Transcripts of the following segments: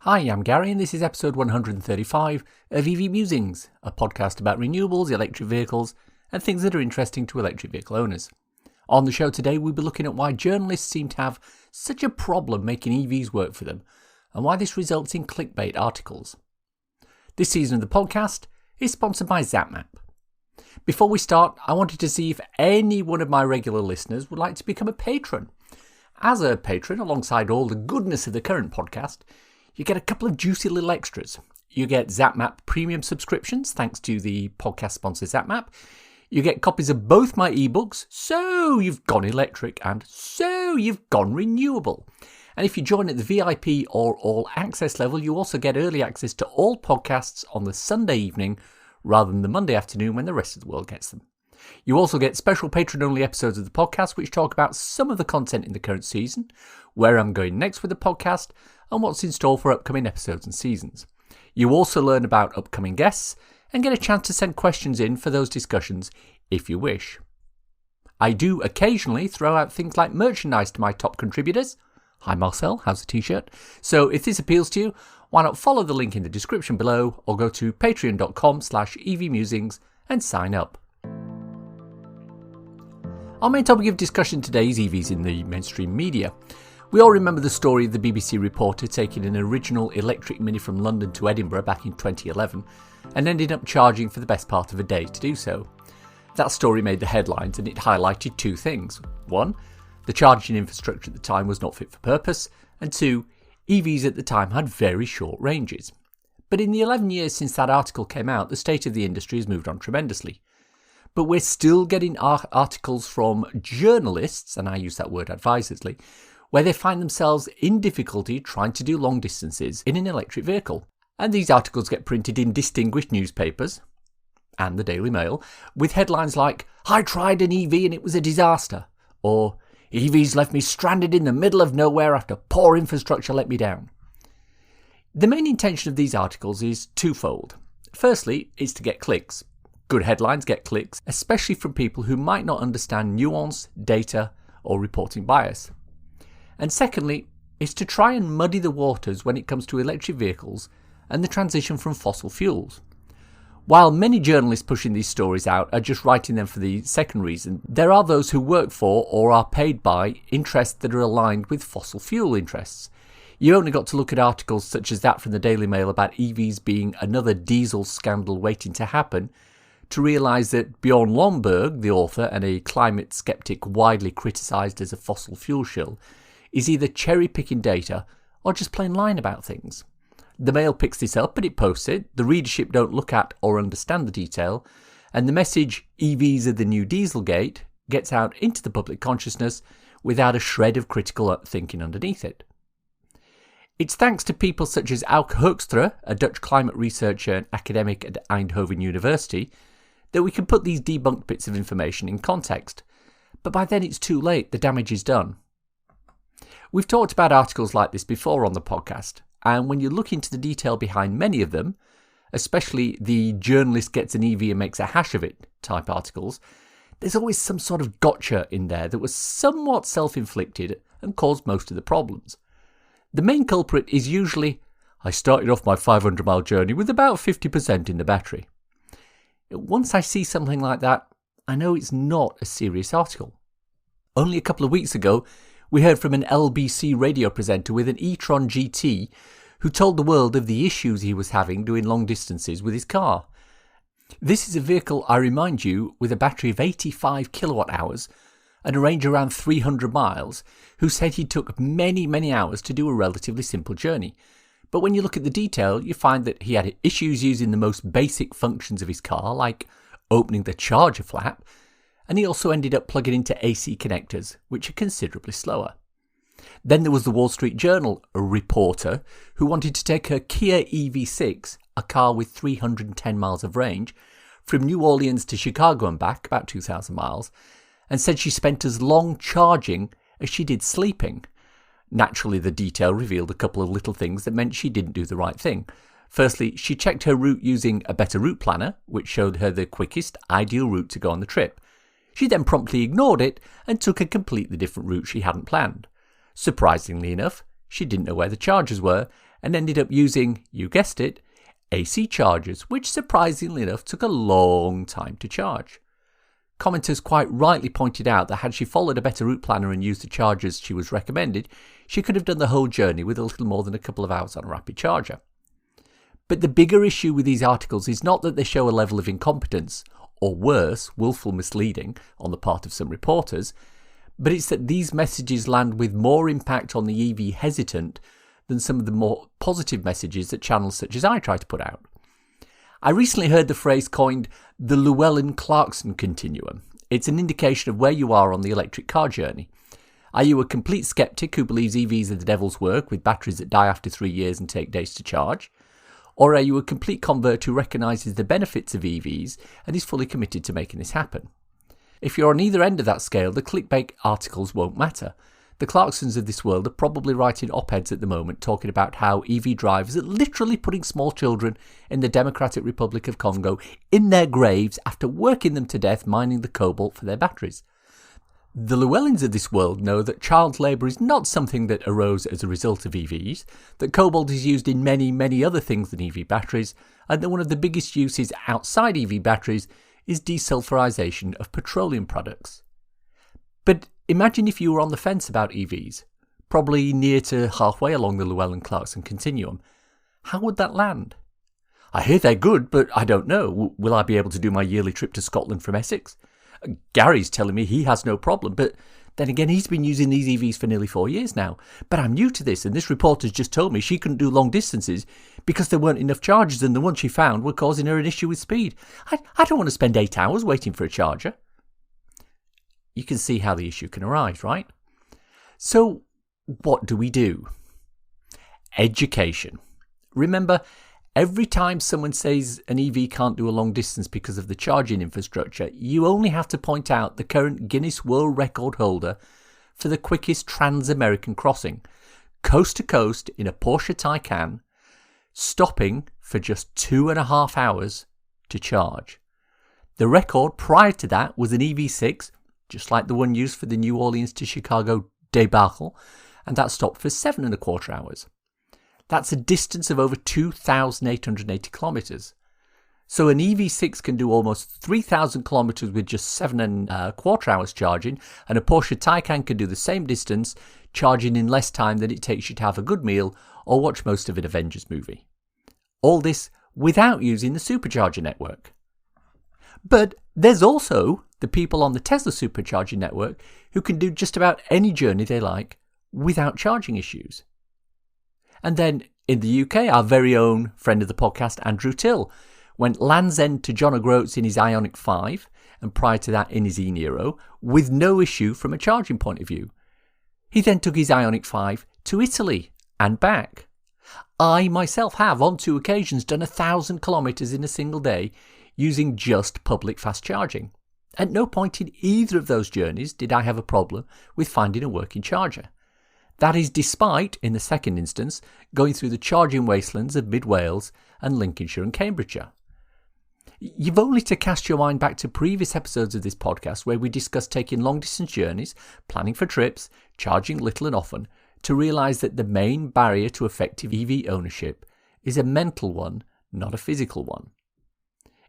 Hi, I'm Gary and this is episode 135 of EV Musings, a podcast about renewables, electric vehicles and things that are interesting to electric vehicle owners. On the show today we'll be looking at why journalists seem to have such a problem making EVs work for them and why this results in clickbait articles. This season of the podcast is sponsored by ZapMap. Before we start, I wanted to see if any one of my regular listeners would like to become a patron. As a patron, alongside all the goodness of the current podcast, you get a couple of juicy little extras. You get ZapMap premium subscriptions, thanks to the podcast sponsor ZapMap. You get copies of both my ebooks, So You've Gone Electric and So You've Gone Renewable. And if you join at the VIP or All Access level, you also get early access to all podcasts on the Sunday evening rather than the Monday afternoon when the rest of the world gets them. You also get special patron-only episodes of the podcast which talk about some of the content in the current season, where I'm going next with the podcast, and what's in store for upcoming episodes and seasons. You also learn about upcoming guests and get a chance to send questions in for those discussions if you wish. I do occasionally throw out things like merchandise to my top contributors. Hi Marcel, how's the t-shirt? So if this appeals to you, why not follow the link in the description below or go to patreon.com/evmusings and sign up. Our main topic of discussion today is EVs in the mainstream media. We all remember the story of the BBC reporter taking an original electric Mini from London to Edinburgh back in 2011 and ended up charging for the best part of a day to do so. That story made the headlines and it highlighted two things. One, the charging infrastructure at the time was not fit for purpose, and two, EVs at the time had very short ranges. But in the 11 years since that article came out, the state of the industry has moved on tremendously. But we're still getting articles from journalists, and I use that word advisedly, where they find themselves in difficulty trying to do long distances in an electric vehicle. And these articles get printed in distinguished newspapers, and the Daily Mail, with headlines like, "I tried an EV and it was a disaster," or "EVs left me stranded in the middle of nowhere after poor infrastructure let me down." The main intention of these articles is twofold. Firstly, it's to get clicks. Good headlines get clicks, especially from people who might not understand nuance, data, or reporting bias. And secondly, is to try and muddy the waters when it comes to electric vehicles and the transition from fossil fuels. While many journalists pushing these stories out are just writing them for the second reason, there are those who work for or are paid by interests that are aligned with fossil fuel interests. You only got to look at articles such as that from the Daily Mail about EVs being another diesel scandal waiting to happen to realise that Bjorn Lomborg, the author and a climate skeptic widely criticised as a fossil fuel shill, is either cherry-picking data or just plain lying about things. The Mail picks this up and it posts it, the readership don't look at or understand the detail, and the message "EVs are the new Dieselgate" gets out into the public consciousness without a shred of critical thinking underneath it. It's thanks to people such as Auke Hoekstra, a Dutch climate researcher and academic at Eindhoven University, that we can put these debunked bits of information in context. But by then it's too late, the damage is done. We've talked about articles like this before on the podcast, and when you look into the detail behind many of them, especially the "journalist gets an EV and makes a hash of it" type articles, there's always some sort of gotcha in there that was somewhat self-inflicted and caused most of the problems. The main culprit is usually, "I started off my 500-mile journey with about 50% in the battery." Once I see something like that, I know it's not a serious article. Only a couple of weeks ago, we heard from an LBC radio presenter with an e-tron GT who told the world of the issues he was having doing long distances with his car. This is a vehicle, I remind you, with a battery of 85 kilowatt hours and a range around 300 miles, who said he took many hours to do a relatively simple journey. But when you look at the detail, you find that he had issues using the most basic functions of his car, like opening the charger flap, and he also ended up plugging into AC connectors, which are considerably slower. Then there was the Wall Street Journal reporter who wanted to take her Kia EV6, a car with 310 miles of range, from New Orleans to Chicago and back, about 2,000 miles, and said she spent as long charging as she did sleeping. Naturally, the detail revealed a couple of little things that meant she didn't do the right thing. Firstly, she checked her route using a better route planner, which showed her the quickest, ideal route to go on the trip. She then promptly ignored it and took a completely different route she hadn't planned. Surprisingly enough, she didn't know where the chargers were and ended up using, you guessed it, AC chargers, which surprisingly enough took a long time to charge. Commenters quite rightly pointed out that had she followed a better route planner and used the chargers she was recommended, she could have done the whole journey with a little more than a couple of hours on a rapid charger. But the bigger issue with these articles is not that they show a level of incompetence, or worse, willful misleading on the part of some reporters, but it's that these messages land with more impact on the EV hesitant than some of the more positive messages that channels such as I try to put out. I recently heard the phrase coined the Llewellyn-Clarkson continuum. It's an indication of where you are on the electric car journey. Are you a complete skeptic who believes EVs are the devil's work with batteries that die after 3 years and take days to charge? Or are you a complete convert who recognises the benefits of EVs and is fully committed to making this happen? If you're on either end of that scale, the clickbait articles won't matter. The Clarksons of this world are probably writing op-eds at the moment talking about how EV drivers are literally putting small children in the Democratic Republic of Congo in their graves after working them to death mining the cobalt for their batteries. The Llewellyns of this world know that child labour is not something that arose as a result of EVs, that cobalt is used in many, many other things than EV batteries, and that one of the biggest uses outside EV batteries is desulfurization of petroleum products. But imagine if you were on the fence about EVs, probably near to halfway along the Llewellyn-Clarkson continuum. How would that land? I hear they're good, but I don't know. Will I be able to do my yearly trip to Scotland from Essex? Gary's telling me he has no problem, but then again he's been using these EVs for nearly 4 years now. But I'm new to this, and this reporter's just told me she couldn't do long distances because there weren't enough chargers and the ones she found were causing her an issue with speed. I don't want to spend 8 hours waiting for a charger. You can see how the issue can arise, right? So what do we do? Education. Remember, every time someone says an EV can't do a long distance because of the charging infrastructure, you only have to point out the current Guinness World Record holder for the quickest trans-American crossing, coast to coast in a Porsche Taycan, stopping for just 2.5 hours to charge. The record prior to that was an EV6, just like the one used for the New Orleans to Chicago debacle, and that stopped for 7.25 hours. That's a distance of over 2,880 kilometres. So an EV6 can do almost 3,000 kilometres with just 7.25 hours charging, and a Porsche Taycan can do the same distance, charging in less time than it takes you to have a good meal or watch most of an Avengers movie. All this without using the supercharger network. But there's also the people on the Tesla supercharging network who can do just about any journey they like without charging issues. And then in the UK, our very own friend of the podcast, Andrew Till, went Land's End to John O'Groats in his Ioniq 5, and prior to that in his e-Niro, with no issue from a charging point of view. He then took his Ioniq 5 to Italy and back. I myself have on 2 occasions done 1,000 kilometres in a single day using just public fast charging. At no point in either of those journeys did I have a problem with finding a working charger. That is despite, in the second instance, going through the charging wastelands of mid-Wales and Lincolnshire and Cambridgeshire. You've only to cast your mind back to previous episodes of this podcast where we discussed taking long-distance journeys, planning for trips, charging little and often, to realise that the main barrier to effective EV ownership is a mental one, not a physical one.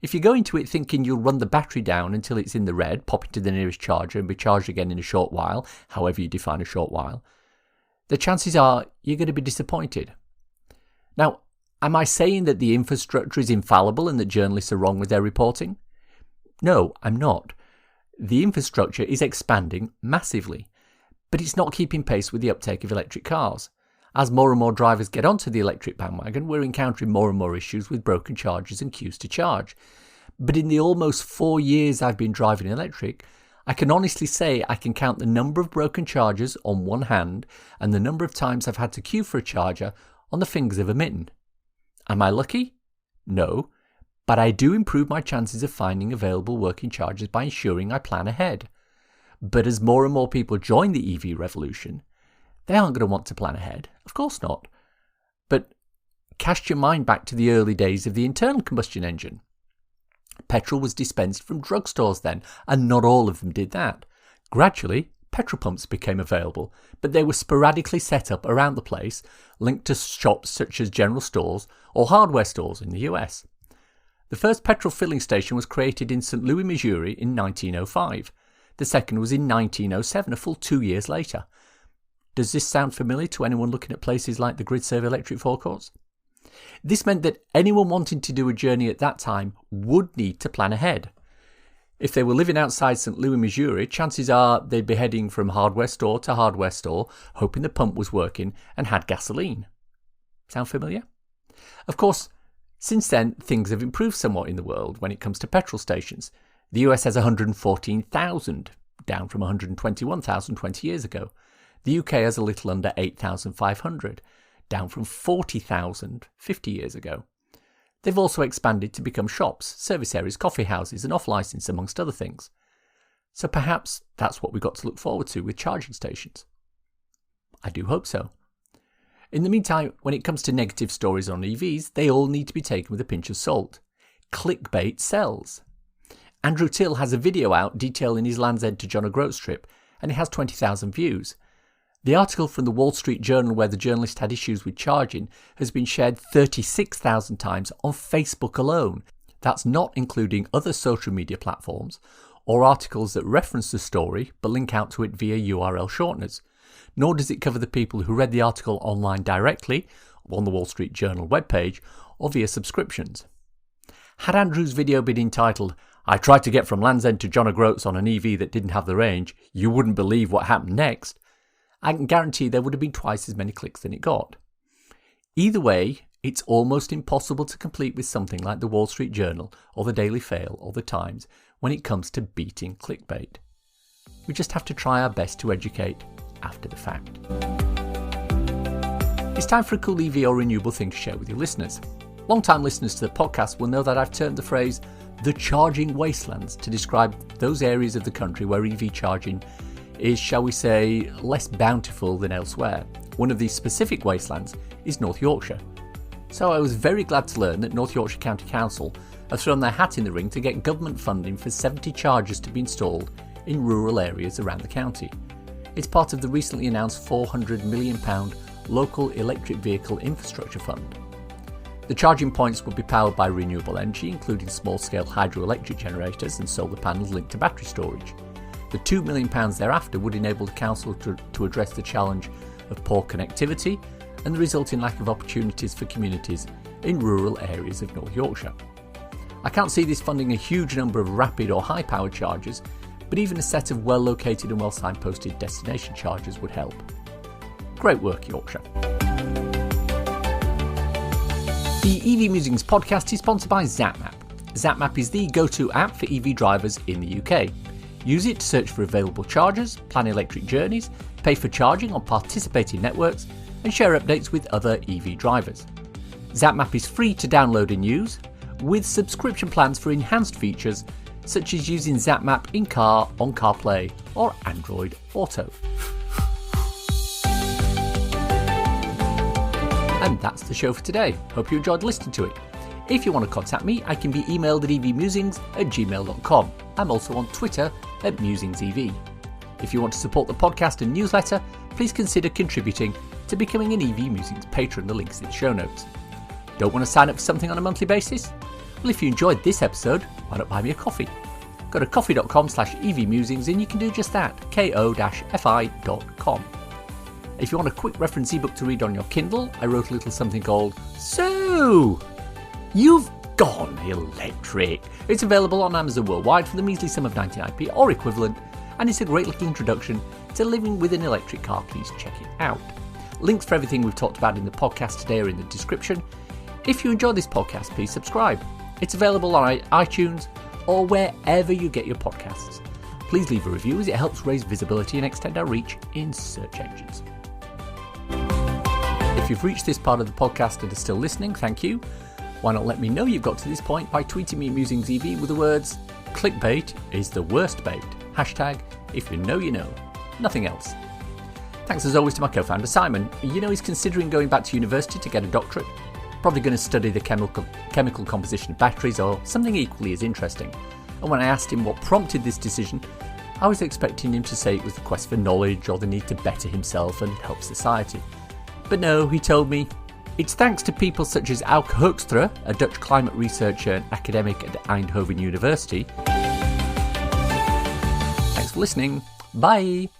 If you go into it thinking you'll run the battery down until it's in the red, pop it to the nearest charger and be charged again in a short while, however you define a short while, the chances are you're going to be disappointed. Now, am I saying that the infrastructure is infallible and that journalists are wrong with their reporting? No, I'm not. The infrastructure is expanding massively, but it's not keeping pace with the uptake of electric cars. As more and more drivers get onto the electric bandwagon, we're encountering more and more issues with broken chargers and queues to charge. But in the almost 4 years I've been driving electric, I can honestly say I can count the number of broken chargers on one hand and the number of times I've had to queue for a charger on the fingers of a mitten. Am I lucky? No, but I do improve my chances of finding available working chargers by ensuring I plan ahead. But as more and more people join the EV revolution, they aren't going to want to plan ahead. Of course not. But cast your mind back to the early days of the internal combustion engine. Petrol was dispensed from drugstores then, and not all of them did that. Gradually, petrol pumps became available, but they were sporadically set up around the place, linked to shops such as general stores or hardware stores in the US. The first petrol filling station was created in St. Louis, Missouri in 1905. The second was in 1907, a full 2 years later. Does this sound familiar to anyone looking at places like the GridServe electric forecourts? This meant that anyone wanting to do a journey at that time would need to plan ahead. If they were living outside St. Louis, Missouri, chances are they'd be heading from hardware store to hardware store, hoping the pump was working and had gasoline. Sound familiar? Of course, since then, things have improved somewhat in the world when it comes to petrol stations. The US has 114,000, down from 121,000 20 years ago. The UK has a little under 8,500, down from 40,000 50 years ago. They've also expanded to become shops, service areas, coffee houses and off-licence amongst other things. So perhaps that's what we've got to look forward to with charging stations. I do hope so. In the meantime, when it comes to negative stories on EVs, they all need to be taken with a pinch of salt. Clickbait sells. Andrew Till has a video out detailing his Land's End to John O'Groats trip, and it has 20,000 views. The article from the Wall Street Journal where the journalist had issues with charging has been shared 36,000 times on Facebook alone. That's not including other social media platforms or articles that reference the story but link out to it via URL shorteners. Nor does it cover the people who read the article online directly, on the Wall Street Journal webpage, or via subscriptions. Had Andrew's video been entitled, "I tried to get from Land's End to John O'Groats on an EV that didn't have the range, you wouldn't believe what happened next," I can guarantee there would have been twice as many clicks than it got. Either way, it's almost impossible to compete with something like the Wall Street Journal or the Daily Fail or the Times when it comes to beating clickbait. We just have to try our best to educate after the fact. It's time for a cool EV or renewable thing to share with your listeners. Long-time listeners to the podcast will know that I've termed the phrase the charging wastelands to describe those areas of the country where EV charging is, shall we say, less bountiful than elsewhere. One of these specific wastelands is North Yorkshire. So I was very glad to learn that North Yorkshire County Council have thrown their hat in the ring to get government funding for 70 chargers to be installed in rural areas around the county. It's part of the recently announced £400 million Local Electric Vehicle Infrastructure Fund. The charging points will be powered by renewable energy, including small-scale hydroelectric generators and solar panels linked to battery storage. The £2 million thereafter would enable the council to address the challenge of poor connectivity and the resulting lack of opportunities for communities in rural areas of North Yorkshire. I can't see this funding a huge number of rapid or high-powered chargers, but even a set of well-located and well-signposted destination chargers would help. Great work, Yorkshire. The EV Musings podcast is sponsored by ZapMap. ZapMap is the go-to app for EV drivers in the UK. Use it to search for available chargers, plan electric journeys, pay for charging on participating networks, and share updates with other EV drivers. ZapMap is free to download and use, with subscription plans for enhanced features such as using ZapMap in-car, on CarPlay, or Android Auto. And that's the show for today. Hope you enjoyed listening to it. If you want to contact me, I can be emailed at evmusings@gmail.com. I'm also on Twitter @musingsev. If you want to support the podcast and newsletter, please consider contributing to becoming an EV Musings patron. The link's in the show notes. Don't want to sign up for something on a monthly basis? Well, if you enjoyed this episode, why not buy me a coffee? Go to coffee.com/evmusings and you can do just that, ko-fi.com. If you want a quick reference ebook to read on your Kindle, I wrote a little something called So You've Gone Electric. It's available on Amazon worldwide for the measly sum of 99p or equivalent, and it's a great little introduction to living with an electric car. Please check it out. Links for everything we've talked about in the podcast today are in the description. If you enjoy this podcast, please subscribe. It's available on iTunes or wherever you get your podcasts. Please leave a review as it helps raise visibility and extend our reach in search engines. If you've reached this part of the podcast and are still listening, thank you. Why not let me know you've got to this point by tweeting me MusingsEV with the words, "Clickbait is the worst bait." Hashtag, if you know, you know. Nothing else. Thanks as always to my co-founder Simon. You know he's considering going back to university to get a doctorate. Probably going to study the chemical composition of batteries or something equally as interesting. And when I asked him what prompted this decision, I was expecting him to say it was the quest for knowledge or the need to better himself and help society. But no, he told me, it's thanks to people such as Auke Hoekstra, a Dutch climate researcher and academic at Eindhoven University. Thanks for listening. Bye.